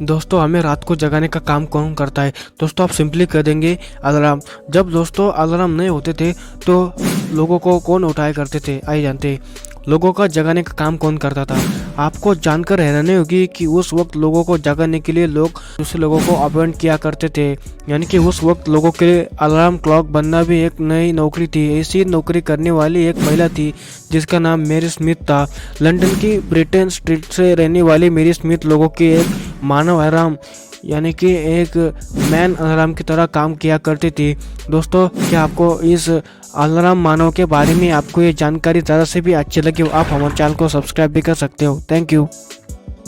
दोस्तों हमें रात को जगाने का काम कौन करता है? दोस्तों आप सिंपली कर देंगे अलार्म। जब दोस्तों अलार्म नहीं होते थे तो लोगों को कौन उठाया करते थे? आइए जानते हैं लोगों का जगाने का काम कौन करता था। आपको जानकर हैरानी होगी कि उस वक्त लोगों को जगाने के लिए लोग दूसरे लोगों को अपॉइंट किया करते थे। यानी कि उस वक्त लोगों के लिए अलार्म क्लॉक बनना भी एक नई नौकरी थी। ऐसी नौकरी करने वाली एक महिला थी जिसका नाम मेरी स्मिथ था। लंदन की ब्रिटेन स्ट्रीट से रहने वाली मेरी स्मिथ लोगों की एक मानव आराम यानी कि एक मैन अलार्म की तरह काम किया करती थी। दोस्तों क्या आपको इस अलार्म मानव के बारे में आपको ये जानकारी ज़रा से भी अच्छी लगी हो, आप हमारे चैनल को सब्सक्राइब भी कर सकते हो। Thank you.